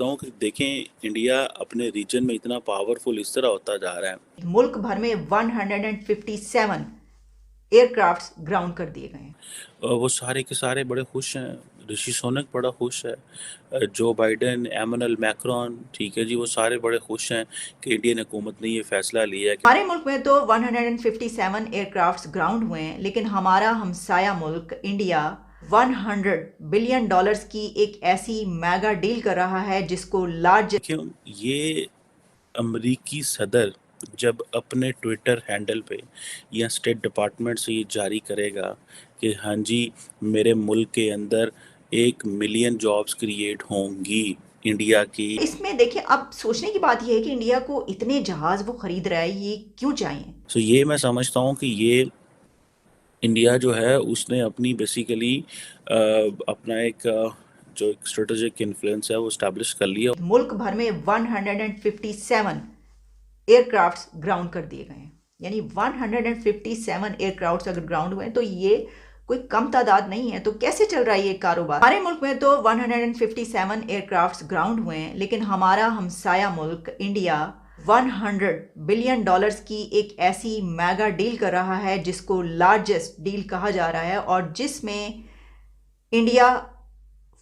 ہوں کہ دیکھیں انڈیا اپنے ریجن میں اتنا پاورفل اس طرح ہوتا جا رہا ہے. ملک بھر میں 157 ایئر کرافٹس گراؤنڈ کر دیے گئے ہیں. وہ سارے کے سارے بڑے خوش ہیں. رشی سونک بڑا خوش ہے. جو بائیڈن، ایمنل میکرون، ٹھیک ہے جی، وہ سارے بڑے خوش ہیں کہ انڈین حکومت نے یہ فیصلہ لیا ہے کہ ہمارے ملک میں تو 157 ایئر کرافٹس گراؤنڈ ہوئے ہیں، لیکن ہمارا ہمسایہ ملک انڈیا 100 بلین ڈالرز کی ایک ایسی میگا ڈیل کر رہا ہے جس کو لارجسٹ دیکھیں یہ امریکی صدر جب اپنے ٹویٹر ہینڈل پہ یا اسٹیٹ ڈپارٹمنٹ سے یہ جاری کرے گا کہ ہاں جی میرے ملک کے اندر 1 ملین جابس کریٹ ہوں گی انڈیا کی. اس میں دیکھیں، اب سوچنے کی بات یہ ہے کہ انڈیا کو اتنے جہاز وہ خرید رہا ہے، یہ کیوں چاہیے؟ سو یہ میں سمجھتا ہوں کہ یہ انڈیا جو ہے اس نے اپنی بیسیکلی اپنا ایک جو ایک اسٹریٹجک انفلوئنس ہے وہ اسٹیبلش کر لیا. ملک بھر میں 157 ایئر کرافٹس گراؤنڈ کر دیے گئے ہیں. یعنی 157 ایئر کرافٹس اگر گراؤنڈ ہوئے تو یہ کوئی کم تعداد نہیں ہے. تو کیسے چل رہا ہے یہ کاروبار؟ ہمارے ملک میں تو 157 ایئر کرافٹس گراؤنڈ ہوئے ہیں، لیکن ہمارا ہمسایہ ملک انڈیا 100 بلین ڈالرز کی ایک ایسی میگا ڈیل کر رہا ہے جس کو لارجسٹ ڈیل کہا جا رہا ہے، اور جس میں انڈیا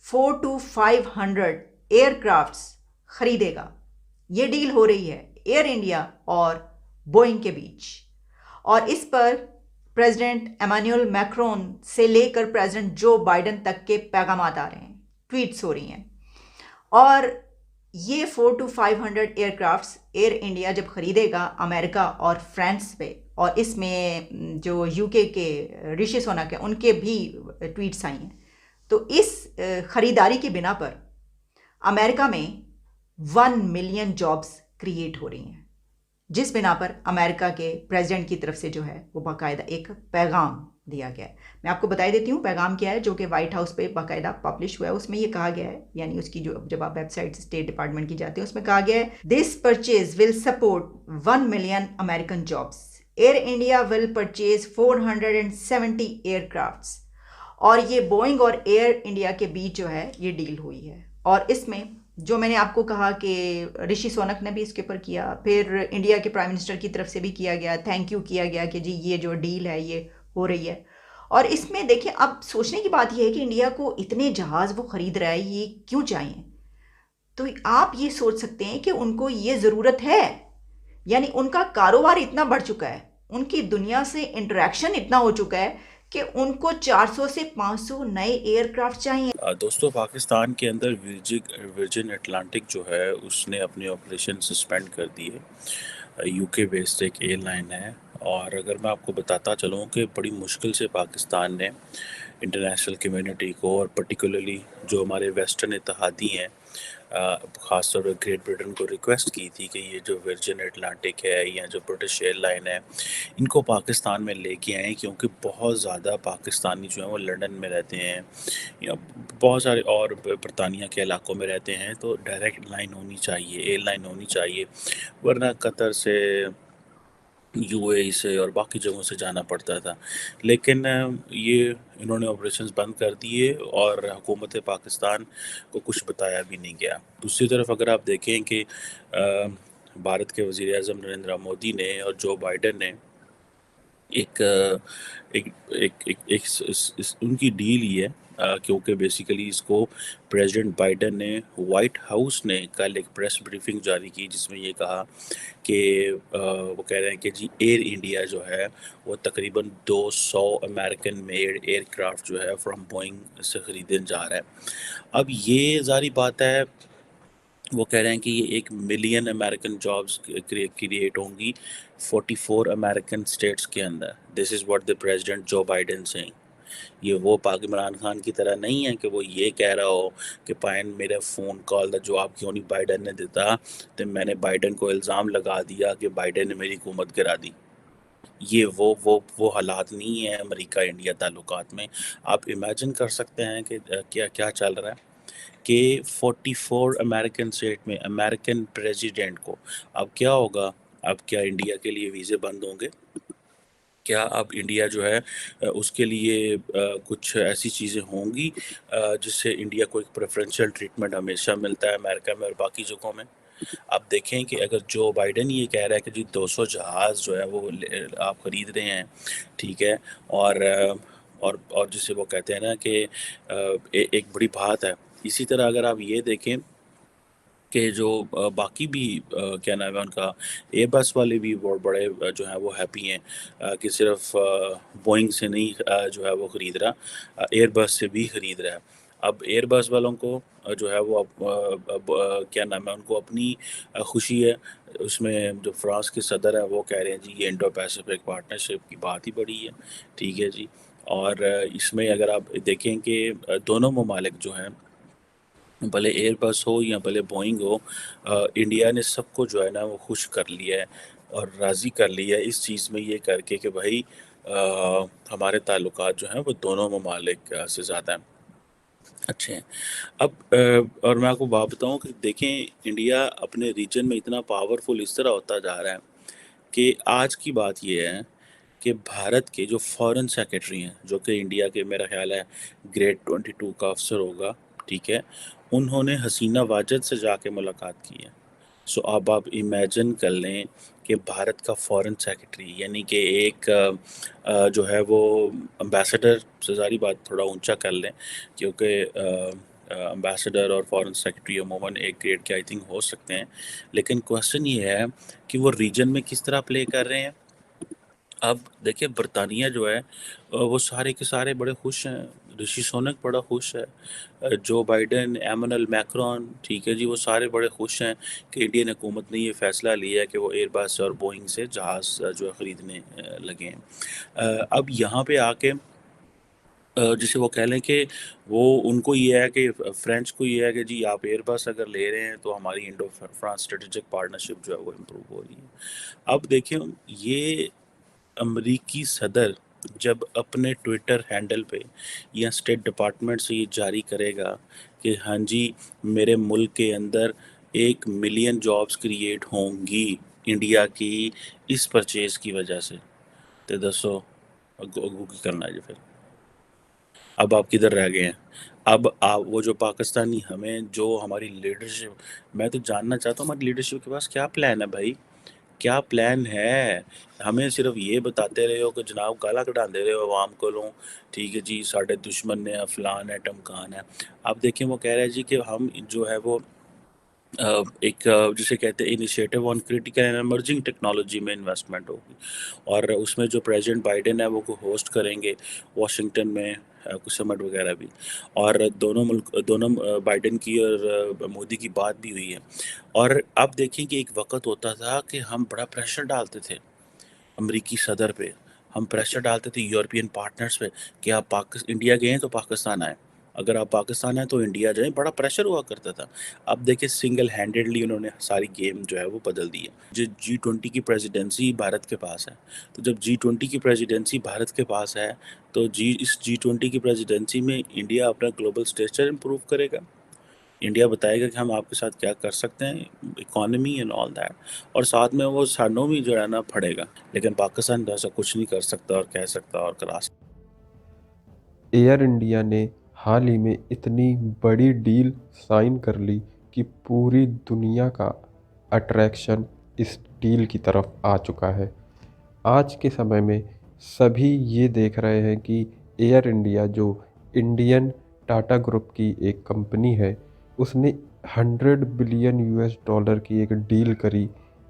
400 to 500 ایئر کرافٹس خریدے گا. یہ ڈیل ہو رہی ہے ایئر انڈیا اور بوئنگ کے بیچ، اور اس پر پریزیڈنٹ ایمانوئل میکرون سے لے کر پریزیڈنٹ جو بائیڈن تک کے پیغامات آ رہے ہیں، ٹویٹس ہو رہی ہیں. اور یہ 400 to 500 aircrafts Air India جب خریدے گا امریکہ اور فرانس پہ، اور اس میں جو یو کے رشی سونک ہیں ان کے بھی ٹویٹس آئی ہیں، تو اس خریداری کی بنا پر امریکہ میں 1 ملین جابس کریٹ ہو رہی ہیں، جس بنا پر امریکہ کے پریزیڈنٹ کی طرف سے جو ہے وہ باقاعدہ ایک پیغام دیا گیا ہے. میں آپ کو بتا دیتی ہوں پیغام کیا ہے، جو کہ وائٹ ہاؤس پہ باقاعدہ پبلش ہوا ہے. اس میں یہ کہا گیا ہے، یعنی اس کی جو جب آپ ویب سائٹ اسٹیٹ ڈپارٹمنٹ کی جاتے ہیں اس میں کہا گیا ہے this purchase will support 1 million American jobs. Air India will purchase 470 aircrafts. اور یہ بوئنگ اور ایئر انڈیا کے بیچ جو ہے یہ ڈیل ہوئی ہے. اور اس میں جو میں نے آپ کو کہا کہ رشی سونک نے بھی اس کے اوپر کیا، پھر انڈیا کے پرائم منسٹر کی طرف سے بھی کیا گیا، تھینک یو کیا گیا کہ جی یہ جو ڈیل ہے یہ ہو رہی ہے. اور اس میں دیکھیں، اب سوچنے کی بات یہ ہے کہ انڈیا کو اتنے جہاز وہ خرید رہا ہے، یہ کیوں چاہیے؟ تو آپ یہ سوچ سکتے ہیں کہ ان کو یہ ضرورت ہے. یعنی ان کا کاروبار اتنا بڑھ چکا ہے، ان کی دنیا سے انٹریکشن اتنا ہو چکا ہے کہ ان کو 400 سے 500 نئے ایئر کرافٹ چاہیے. دوستو پاکستان کے اندر ورجن اٹلانٹک جو ہے اس نے اپنی آپریشن سسپینڈ کر دی ہے. یو کے بیسڈ ایک ایئر لائن ہے، اور اگر میں آپ کو بتاتا چلوں کہ بڑی مشکل سے پاکستان نے انٹرنیشنل کمیونٹی کو، اور پرٹیکولرلی جو ہمارے ویسٹرن اتحادی ہیں، خاص طور پر گریٹ برٹن کو ریکویسٹ کی تھی کہ یہ جو ورجن اٹلانٹک ہے یا جو برٹش ایئر لائن ہے ان کو پاکستان میں لے کے آئیں، کیونکہ بہت زیادہ پاکستانی جو ہیں وہ لنڈن میں رہتے ہیں یا بہت سارے اور برطانیہ کے علاقوں میں رہتے ہیں. تو ڈائریکٹ لائن ہونی چاہیے، ایئر لائن ہونی چاہیے، ورنہ قطر سے، یو اے ای سے اور باقی جگہوں سے جانا پڑتا تھا. لیکن یہ انہوں نے آپریشنز بند کر دیے اور حکومت پاکستان کو کچھ بتایا بھی نہیں گیا. دوسری طرف اگر آپ دیکھیں کہ بھارت کے وزیر اعظم نریندر مودی نے اور جو بائیڈن نے ایک ایک ایک ایک ایک ان کی ڈیل ہی ہے، کیونکہ بیسیکلی اس کو پریزیڈنٹ بائیڈن نے، وائٹ ہاؤس نے کل ایک پریس بریفنگ جاری کی جس میں یہ کہا کہ وہ کہہ رہے ہیں کہ جی ایئر انڈیا جو ہے وہ تقریباً 200 امریکن میڈ ایئر کرافٹ جو ہے فرام بوئنگ سے خریدنے جا رہا ہے. اب یہ ظاہری بات ہے، وہ کہہ رہے ہیں کہ یہ 1 ملین امریکن جابس کریٹ ہوں گی 44 امریکن اسٹیٹس کے اندر. This is what the president Joe Biden saying. یہ وہ پاک عمران خان کی طرح نہیں ہے کہ وہ یہ کہہ رہا ہو کہ پائن میرا فون کال دا جواب کیوں نہیں بائیڈن نے دیتا، تو میں نے بائیڈن کو الزام لگا دیا کہ بائیڈن نے میری حکومت گرا دی. یہ وہ حالات نہیں ہیں امریکہ انڈیا تعلقات میں. آپ امیجن کر سکتے ہیں کہ کیا چل رہا ہے کہ 44 امریکن اسٹیٹ میں امریکن پریزیڈنٹ کو اب کیا ہوگا. اب کیا انڈیا کے لیے ویزے بند ہوں گے؟ کیا اب انڈیا جو ہے اس کے لیے کچھ ایسی چیزیں ہوں گی جس سے انڈیا کو ایک پریفرینشیل ٹریٹمنٹ ہمیشہ ملتا ہے امریکہ میں اور باقی جگہوں میں؟ آپ دیکھیں کہ اگر جو بائیڈن یہ کہہ رہا ہے کہ جی 200 جہاز جو ہے وہ آپ خرید رہے ہیں، ٹھیک ہے، اور اور جسے وہ کہتے ہیں نا کہ ایک بڑی بات ہے. اسی طرح اگر آپ یہ دیکھیں کہ جو باقی بھی کیا نام ہے ان کا، اے بس والے بھی بہت بڑے جو ہیں وہ ہیپی ہیں کہ صرف بوئنگ سے نہیں جو ہے وہ خرید رہا، ایئر بس سے بھی خرید رہا ہے. اب ایئر بس والوں کو جو ہے وہ اب کیا نام ہے ان کو اپنی خوشی ہے. اس میں جو فرانس کے صدر ہیں وہ کہہ رہے ہیں جی یہ انڈو پیسفک پارٹنرشپ کی بات ہی بڑی ہے، ٹھیک ہے جی. اور اس میں اگر آپ دیکھیں کہ دونوں ممالک جو ہیں، بھلے ایئر بس ہو یا بھلے بوئنگ ہو، انڈیا نے سب کو جو ہے نا وہ خوش کر لیا ہے اور راضی کر لیا ہے اس چیز میں یہ کر کے کہ بھائی ہمارے تعلقات جو ہیں وہ دونوں ممالک سے زیادہ اچھے ہیں. اب اور میں آپ کو بات بتاؤں کہ دیکھیں انڈیا اپنے ریجن میں اتنا پاورفل اس طرح ہوتا جا رہا ہے کہ آج کی بات یہ ہے کہ بھارت کے جو فارن سیکرٹری ہیں، جو کہ انڈیا کے میرا خیال ہے گریڈ 22 کا افسر ہوگا، ٹھیک ہے، انہوں نے حسینہ واجد سے جا کے ملاقات کی ہے. سو اب آپ امیجن کر لیں کہ بھارت کا فارن سیکرٹری، یعنی کہ ایک جو ہے وہ امبیسڈر سے ساری بات تھوڑا اونچا کر لیں، کیونکہ امبیسڈر اور فارن سیکرٹری عموماً ایک گریڈ کے آئی تھنک ہو سکتے ہیں، لیکن کوشچن یہ ہے کہ وہ ریجن میں کس طرح پلے کر رہے ہیں. اب دیکھیں برطانیہ جو ہے وہ سارے کے سارے بڑے خوش ہیں، رشی سونک بڑا خوش ہے، جو بائیڈن، ایمنل میکرون، ٹھیک ہے جی، وہ سارے بڑے خوش ہیں کہ انڈین حکومت نے یہ فیصلہ لیا ہے کہ وہ ایئر بس اور بوئنگ سے جہاز جو ہے خریدنے لگے ہیں. اب یہاں پہ آ کے جسے وہ کہہ لیں کہ وہ ان کو یہ ہے کہ فرینچ کو یہ ہے کہ جی آپ ایئر بس اگر لے رہے ہیں تو ہماری انڈو فرانس اسٹریٹجک پارٹنرشپ جو ہے وہ امپروو ہو رہی ہے. اب دیکھیں یہ امریکی صدر جب اپنے ٹویٹر ہینڈل پہ یا اسٹیٹ ڈپارٹمنٹ سے یہ جاری کرے گا کہ ہاں جی میرے ملک کے اندر 1 ملین جابس کریٹ ہوں گی انڈیا کی اس پرچیز کی وجہ سے، تو دسو اگو کی کرنا ہے جی. پھر اب آپ کدھر رہ گئے ہیں؟ اب آپ وہ جو پاکستانی ہمیں جو ہماری لیڈرشپ، میں تو جاننا چاہتا ہوں ہماری لیڈرشپ کے پاس کیا پلان ہے بھائی، کیا پلان ہے؟ ہمیں صرف یہ بتاتے رہے ہو کہ جناب گالا کٹاندے رہے ہو عوام کو لوں، ٹھیک ہے جی ساڈے دشمن نے فلان ہے ٹمکان ہے. اب دیکھیں وہ کہہ رہے ہیں جی کہ ہم جو ہے وہ ایک جسے کہتے ہیں initiative on critical and emerging technology میں انویسٹمنٹ ہوگی، اور اس میں جو پریزیڈنٹ بائیڈن ہے وہ کو ہوسٹ کریں گے واشنگٹن میں کچھ سمٹ وغیرہ بھی، اور دونوں بائیڈن کی اور مودی کی بات بھی ہوئی ہے. اور اب دیکھیں کہ ایک وقت ہوتا تھا کہ ہم بڑا پریشر ڈالتے تھے امریکی صدر پہ، ہم پریشر ڈالتے تھے یورپین پارٹنرز پہ کہ آپ انڈیا گئے ہیں تو پاکستان آئیں، اگر آپ پاکستان ہیں تو انڈیا جائیں، بڑا پریشر ہوا کرتا تھا. اب دیکھیں سنگل ہینڈڈلی انہوں نے ساری گیم جو ہے وہ بدل دی ہے. G20 کی پریزیڈنسی بھارت کے پاس ہے، تو جب G20 کی پریزیڈنسی بھارت کے پاس ہے تو اس G20 کی پریزیڈنسی میں انڈیا اپنا گلوبل اسٹیچر امپروو کرے گا، انڈیا بتائے گا کہ ہم آپ کے ساتھ کیا کر سکتے ہیں، اکانومی اینڈ آل دیٹ، اور ساتھ میں وہ سانوں بھی جو ہے نا پھڑے گا. لیکن پاکستان تو ایسا کچھ نہیں کر سکتا اور کہہ سکتا اور کرا سکتا. ایئر انڈیا نے حال ہی میں اتنی بڑی ڈیل سائن کر لی کہ پوری دنیا کا اٹریکشن اس ڈیل کی طرف آ چکا ہے. آج کے سمے میں سبھی یہ دیکھ رہے ہیں کہ ایئر انڈیا جو انڈین ٹاٹا گروپ کی ایک کمپنی ہے، اس نے $100 بلین کی ایک ڈیل کری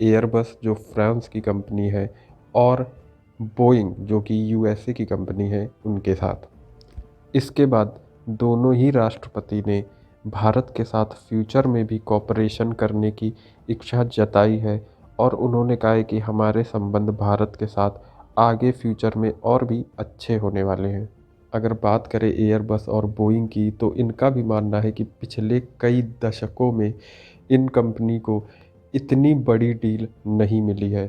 ایئر بس جو فرانس کی کمپنی ہے اور بوئنگ جو کہ USA کی کمپنی ہے ان کے ساتھ. اس کے بعد دونوں ہی راشٹرپتی نے بھارت کے ساتھ فیوچر میں بھی کوپریشن کرنے کی اچھا جتائی ہے، اور انہوں نے کہا ہے کہ ہمارے سمبند بھارت کے ساتھ آگے فیوچر میں اور بھی اچھے ہونے والے ہیں. اگر بات کریں ایئر بس اور بوئنگ کی تو ان کا بھی ماننا ہے کہ پچھلے کئی دشکوں میں ان کمپنی کو اتنی بڑی ڈیل نہیں ملی ہے.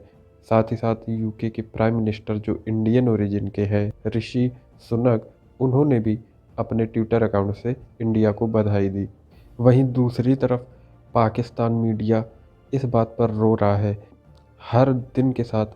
ساتھ ہی ساتھ UK کے پرائم منسٹر جو انڈین اوریجن کے ہیں رشی سنک، انہوں نے بھی اپنے ٹویٹر اکاؤنٹ سے انڈیا کو بدھائی دی. وہیں دوسری طرف پاکستان میڈیا اس بات پر رو رہا ہے. ہر دن کے ساتھ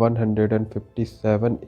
157